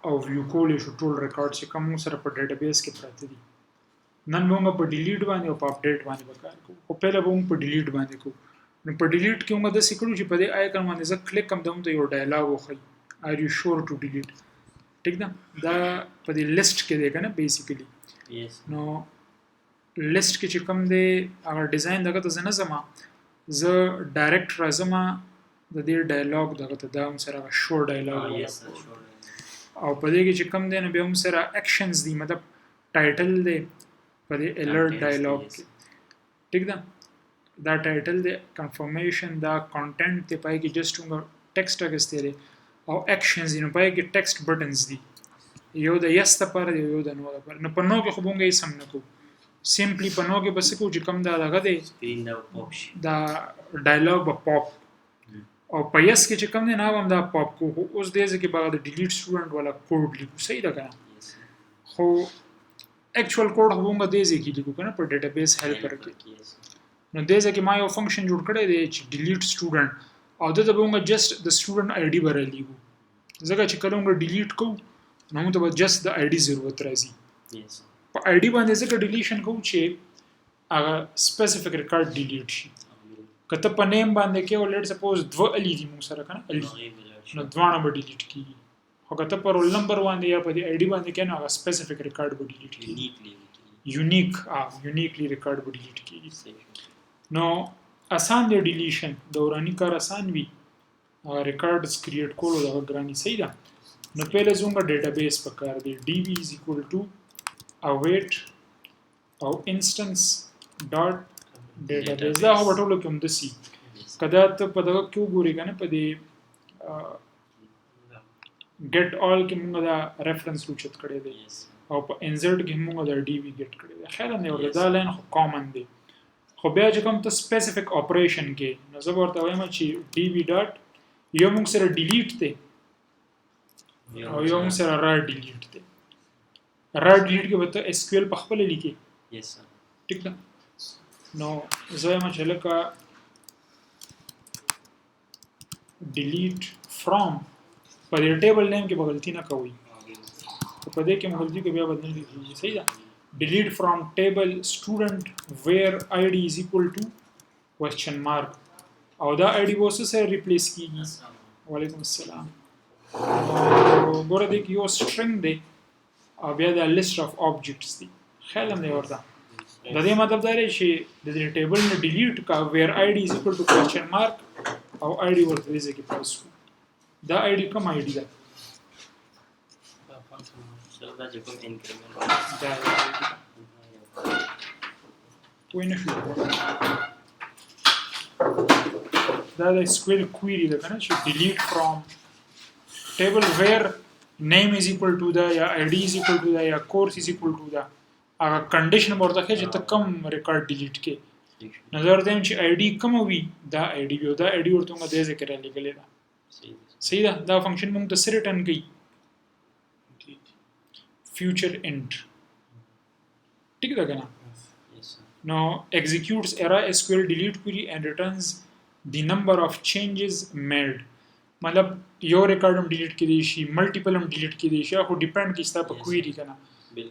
او ویو کولې شو ټول ریکارډ چې کوم سره په ډیټابیس کې پراته دي. نن موږ په ډیلیټ باندې او په اپډیټ باندې وکړو. خو پهله به موږ په ډیلیټ باندې کوو. نو په ډیلیټ کې موږ د سکرو چې په دې آیکن باندې زه کلیک کوم ته یو ډایلاګ وخی ار یو شور ټو ډیلیټ. ټیک ده دا په دې لیست کې دی کنه بیسیکلی. نو لیست کې چې کوم دی هغه ډیزاین دغه ته نه زما زه ډایرکټ راځم د دې ډایلاګ دغه ته دا هم سره شور ډایلاګ او په دې کې چې کوم دی نو بیا هم سره اکشنز دي مطلب ټایټل دی په دې الرټ ډایلاګ کې. ټیک ده دا ټایټل دی کنفرمیشن دا کانټینټ ته پای کې جست موږ ټیکسټ اگستې لري او اکشنز نو پای کې ټیکسټ بټنز دي یو د یس لپاره دی یو د نو لپاره. نو په نو کې خو مونږ یې سم نه کوو سیمپلی په نو کې بس کو چې کوم دا دغه دی سکرین دا پاپ شي دا ډایلاګ به پاپ او په یس کې چې کوم دی نه هم دا پاپ کو اوس دې ځکه بعد د ډیلیټ سټوډنټ ولا کوډ لیکو صحیح ده کنه. خو اکچوال کوډ هم موږ دې ځکه لیکو کنه په ډیټابیس هیلپر کې. نو دې ځکه ما یو فنکشن جوړ کړی دی چې ډیلیټ سټوډنټ او دته به موږ جست د سټوډنټ آی ډي بره لیکو ځکه چې کله موږ ډیلیټ کوو نو موږ ته به جست د آی ډي ضرورت راځي. په آی ډي باندې ځکه ډیلیشن کوو چې هغه سپیسیفیک ریکارډ ډیلیټ شي. کته په نیم باندې کې ولټ سپوز دو الی دي موږ سره کنه الی نو دوانه به ډیلیټ کیږي. خو کته په رول نمبر باندې یا په دې آی ډي باندې کې نو هغه سپیسیفیک ریکارډ به ډیلیټ کیږي یونیک ریکارډ به ډیلیټ کیږي. نو آسان دی ډیلیشن دورانی کار آسان وي ریکارډز کریټ کول او هغه ګرانی صحیح ده. نو پهله زموږ ډیټابیس پکار دی db is equal to await او instance dot database دا هو ټولو کوم د سی کدا ته په دغه کې وګورئ کنه په دې get all کې موږ دا ریفرنس روچت کړی دی او په insert کې موږ دا db get کړی دی. خیر نه ورته دا لاین خو کامن دی خو بیا چې کوم ته سپیسیفیک اپریشن کې نو زه ورته وایم چې db dot یو موږ سره ډیلیټ دی او یو موږ سره را ډیلیټ دی. را ډیلیټ کې به ته اس کیو ال په خپل لیکي یس سر ټیک ده. نو زه وایم چې لکه ډیلیټ فرام په دې ټیبل نیم کې به غلطي نه کوئ په دې کې غلطي کې بیا بدل کیږي صحیح ده. delete from table student where id is equal to question mark او دا id به سره ریپلیس کیږي. وعلیکم السلام. ګوره دې کې یو string دی او بیا دا list of objects دی خیال هم دی ورته د دې مطلب دا دی چې د دې ټیبل نه ډیلیټ کا where id is equal to question mark او id ورته دې کې پاس کو دا id کوم id ده دا چې کوم انکریمنت دا وینه شو دا د سکوير کويري ده کنه چې delete from table where name is equal to دا یا id is equal to دا یا course is equal to دا هغه کنډیشن ورته کې چې ته کم ریکارډ ډیلیټ کې نظر دیم چې id کوم وي دا id وي دا id ورته موږ د ذکر لګلې ده صحیح ده. دا فنکشن موږ د سره ریټرن کوي future int ٹھیک ده کنه. نو executes error sql delete query and returns the number of changes made مطلب یو ریکارډ هم ډیلیټ کړي شي ملټیپل هم ډیلیټ کړي شي خو ډیپند کیستا په کوئری کنه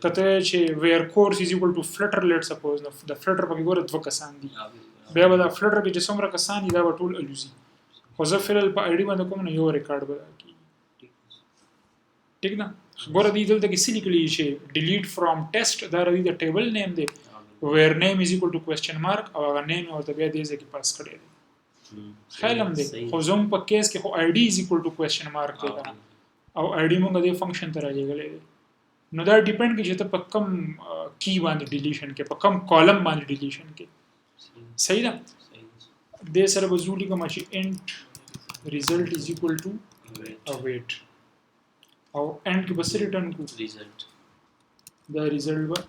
کته چې where course is equal to flutter let suppose نو د flutter په ګوره دوه کسان دي بیا به د flutter کې چې څومره کسان دي دا به ټول الوزي خو زه فعل په id باندې کوم نه یو ریکارډ به کی ٹھیک ده. ګوره دې دلته کې سلی کلی شي delete from test دا ردی د ټیبل نیم دی where name is equal to question mark او هغه نیم ورته بیا دې ځکه پاس کړی دی خیالم دی. خو زوم په کیس کې خو id is equal to question mark دی کنه او id موږ دې فنکشن ته راځيګلې نو دا ډیپند کوي چې ته په کم کی باندې ډیلیشن کې په کم کالم باندې ډیلیشن کې صحیح ده. دې سره وزولي کوم چې int result is equal to await او end کې بس ریټرن کو result دا result به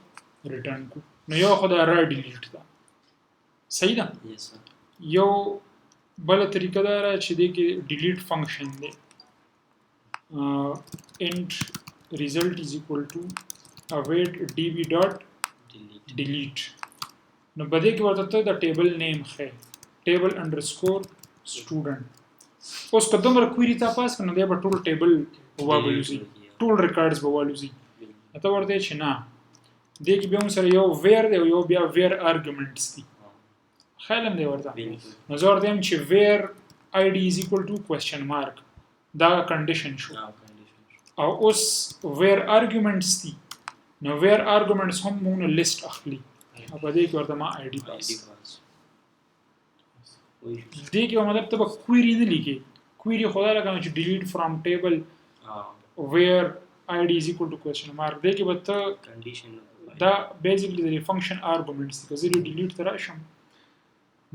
ریټرن کو نو یو خدای را ډیلیټ دا صحیح ده. یس سر یو بل طریقه دا چې دې کې delete function دی int result is equal to await db dot delete نو بده کې ورته ته د ټیبل نیم خې table underscore student اوس کدومره کوئری تا پاس کنه دی په ټول ټیبل وابلوسی ټول ریکارډز به والوزي ته ورته چې نه دې کې بیا هم سره یو ویر دی او یو بیا ویر ارګومنټس دي خیال هم دی ورته نو زه ورته وایم چې ویر id is equal to question mark دا کنډیشن شو او اوس ویر ارګومنټس دي نو ویر ارګومنټس هم موږ لیست اخلي او په دې کې ورته ما id پاس دې کې مطلب ته به کویری نه لیکي کویری خدا لګنه چې delete from table where id is equal to question mark دې کې به ته condition دا basically the function arguments because you delete the rasham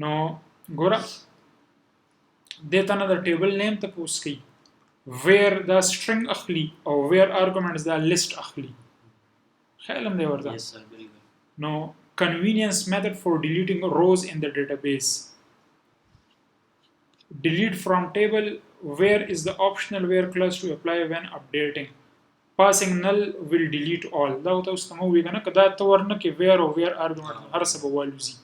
no ګوره دې ته نه د ټیبل نیم ته پوس کوي where دا string اخلي او where arguments دا list اخلي خیال هم دی ورته yes sir very good no convenience method for deleting rows in the database delete from table where is the optional where clause to apply when updating passing null will delete all دا تاسو ته مو ویګنه کدا ته ورنه کې where او where argument هر څه به والوزي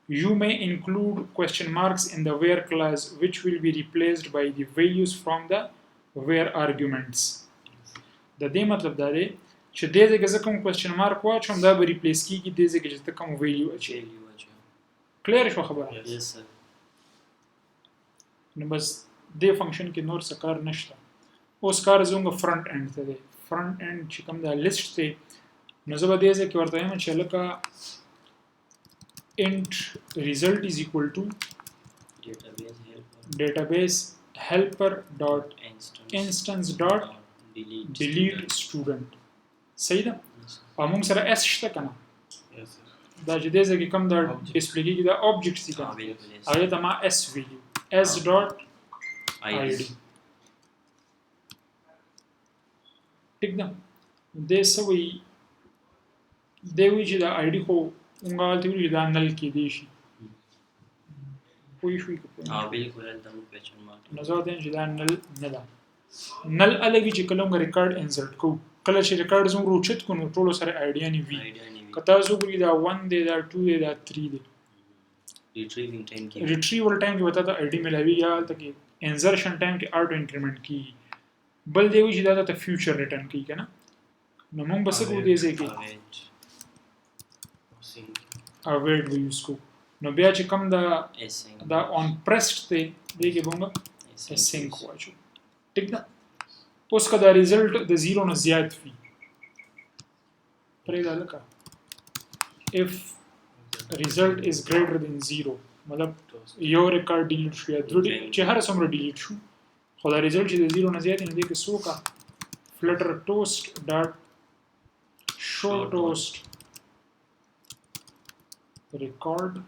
you may include question marks in the where clause which will be replaced by the values from the where arguments د دې مطلب دا دی چې دې ځای کې زه کوم question mark واچوم دا به ریپلیس کیږي دې ځای کې چې ته کوم ویلیو اچي کلیر شو خبره yes sir نو بس دې فنکشن کې نور څه کار نشته اوس کار زموږ فرنٹ اینڈ ته دی فرنٹ اینڈ چې کوم دا لیست ته نو زه به دې ځای کې ورته وایم چې لکه int result is equal to database helper dot instance dot delete student صحیح ده او موږ سره s شته کنه دا چې دې ځای کې کوم دا ډسپلی کېږي دا objects دي کنه هغه ته ما s ویلو s dot id ټیک ده دې سوي دی وی چې دا id خو ونګال ته وی دا نل کې دی شي پوي شوي بالکل دا مو کوېشن مارک نو زه دا چې دا نل نه ده نل الګي چې کله موږ ریکارډ انسرټ کو کله چې ریکارډ زموږ روچت کو نو ټول سره آیډیا نه وی کته زه ګوري دا 1 دی دا 2 دی دا 3 دی retrieving time کې retrieval time کې وتا ته آیډي ملاوي یا ته کې انسرشن ټایم کې auto increment کی بل دی وی چې دا ته فیوچر ریټرن کی کنه نو موږ بس کو دې ځای کې await we use کو نو بیا چې کوم دا on pressed ته دې کې موږ async واچو ٹھیک ده اوس کا دا ریزلټ د 0 نه زیات وي پرې دا لکه if result is greater than 0 مطلب یو ریکارډ ډیلیټ شو یا چې هر څومره ډیلیټ شو خو دا ریزلټ چې د 0 نه زیات نه دی کې سوکا flutter toast dot show toast record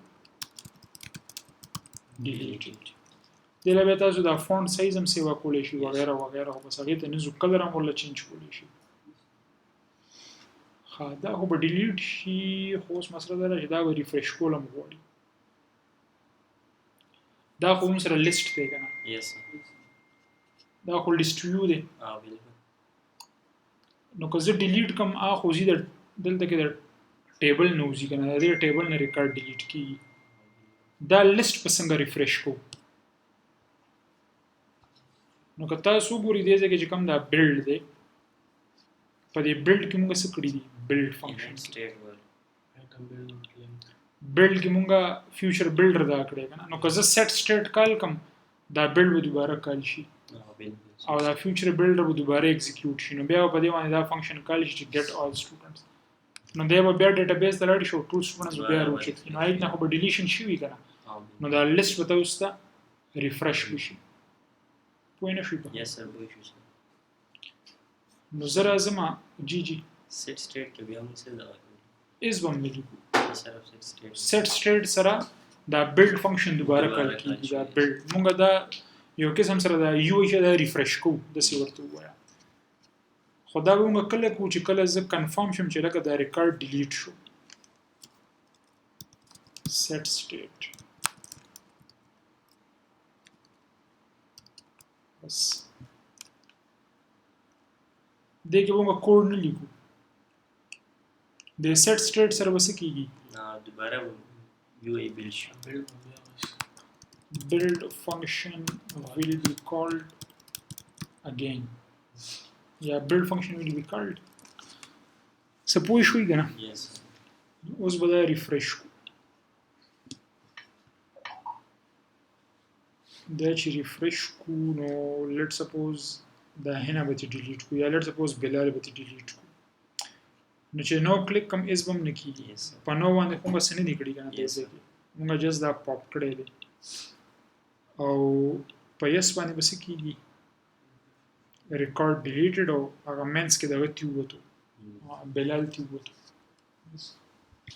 deleted دله به تاسو دا فونټ سایز هم سیوا کولی شي وغیرہ وغیرہ او بس هغه ته نزو کلر هم ولا چینج کولی شي ها دا خو به ډیلیټ شي خو اوس مسله ده چې دا به ریفرش کولم غواړي دا خو هم سره لیست دی کنه yes دا خو لیست ویو دی بالکل نو که زه ډیلیټ کوم خو زی دلته کې د ټیبل نه وځي کنه دا ټیبل نه ریکارډ ډیلیټ کیږي دا لیست په څنګه ریفرش کو نو که تاسو ګورئ دې ځای کې چې کوم دا بلډ دی په دې بلډ کې موږ څه کړي دي بلډ فنکشن بلډ کې موږ فیوچر بلډر دا کړی کنه نو که زه سیټ سټیټ کال کوم دا بلډ به دوباره کال شي او دا فیوچر بلډر به دوباره ایگزیکیوټ شي نو بیا په دې باندې دا فنکشن کال شي چې get all students نو دی به بیا ډیټابیس ته لاړ شي او ټول سټوډنټس بیا راوچت نو آی نه خو به ډیلیشن شي کنه نو دا لیست به تاسو ته ریفرش وشي پوه نه شئ yes sir وای شو نو زه راځم جی set state کې بیا موږ څه دا اس به ملي سره set state set state سره دا build function دوباره کال کیږي دا build موږ دا یو قسم سره دا یو چې دا ریفرش کو د سی ورته وایا خدا به موږ کله کو چې کله ز کنفرم شم چې لکه دا ریکارډ ډیلیټ شو set state بس دې کې موږ کوډ نه لیکو د set state سره وسه کیږي دوباره یو ای بلډ شي build function will be called again یا build function will be called سپوی شوي کنه Yes, sir. اوس به دا ریفرش کو دا چې ریفرش کو نو لیټ سپوز دا هنا به ډیلیټ کو یا لیټ سپوز بلال به ډیلیټ کو نو چې نو کلیک کم اس بم نکیږي Yes, sir. په نو باندې کومه سن نه کړی کنه Yes, پیسې sir. کې موږ جست دا پاپ کړی دی او په یس باندې بس کیږي ریکارډ ډیلیټډ او هغه مینس کې دغه تیو وته بلال تیو وته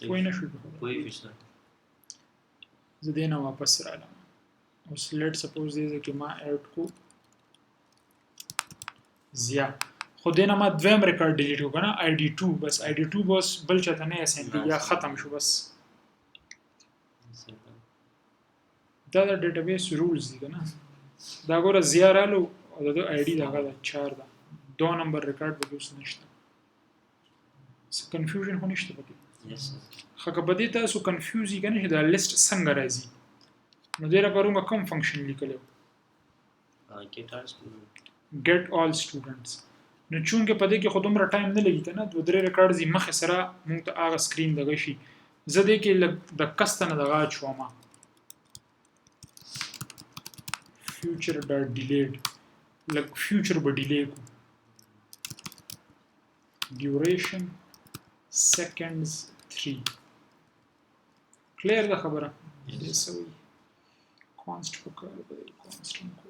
پوه نه شو پوه شو سر. زه دې نه واپس رالم اوس لیټ سپوز دې کې ما اډ کو زیا خو دې نه ما دویم ریکارډ ډیلیټ کو کنه آی ډی 2 بس آی ډی 2 بس بل چاته نه اسین یا ختم شو بس Yes, sir. دا د ډیټابیس رولز دي کنه دا ګوره زیا رالو او د آی ډی دغه د 4 دا 2 نمبر ریکارډ به اوس نشته څه کنفیوژن هو نشته پکې Yes, sir. خکه بده تاسو کنفیوز یې کنه چې دا لیست څنګه راځي نو دې لپاره موږ کوم فنکشن لیکلو Get our student. get all students نو چونکه په دې کې خو دومره ټایم نه لګي کنه دوه درې ریکارډز یې مخه سره موږ ته هغه سکرین دغه شي زه دې کې د کستنه دغه چوما future.delayed لک future به ډیلی کو duration seconds 3 clear ده خبره دې سوي const وکړ constant کو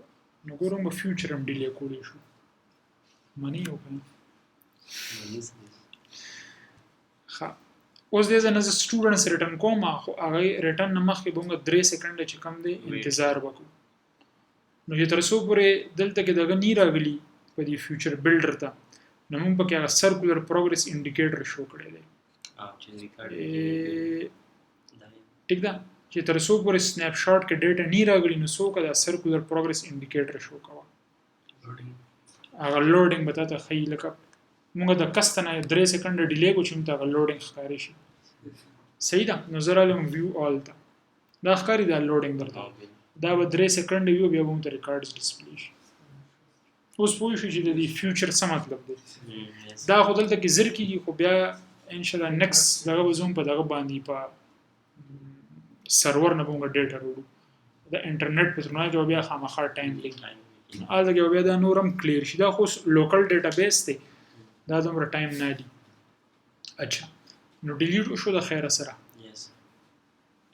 نو ګورم به future هم ډیلی کولی شو منی یو کنه Yes, sir. ښه اوس دې زنه ز سټوډنټس ریټرن کوم خو هغه ریټرن نه مخکې به موږ 3 سکند چې کم دی انتظار وکړو نو چې تر څو پورې دلته کې دغه نی راغلی په دې فیوچر بلډر ته نو موږ پکې هغه سرکولر پروګرس انډیکیټر شو کړی دی چې ریکارډ ټیک ده چې تر څو پورې سنیپ شاټ کې ډیټا نی راغلی نو څو کله سرکولر پروګرس انډیکیټر شو کاوه هغه لوډینګ به تاسو خی لکه موږ د کستنه 3 سکند ډیلی کو چې موږ ته لوډینګ ښکاری شي صحیح ده نو زه رالم ویو آل ته دا ښکاری دا لوډینګ درته دا به 3 سکند ویو بیا به موږ ته ریکارډز ډسپلی شي اوس پوه شو چې د دې فیوچر څه مطلب دی دا خو دلته کې زر کېږي خو بیا ان شاء الله نیکست دغه وزوم په دغه باندې په سرور نه موږ ډیټا وروړو د انټرنیټ په ترونه کې بیا خامخا ټایم لګي آلته کې بیا دا نورم کلیر شي دا خو لوکل ډیټابیس دی دا دومره ټایم نه دی اچھا نو ډیلیټ شو د خیره سره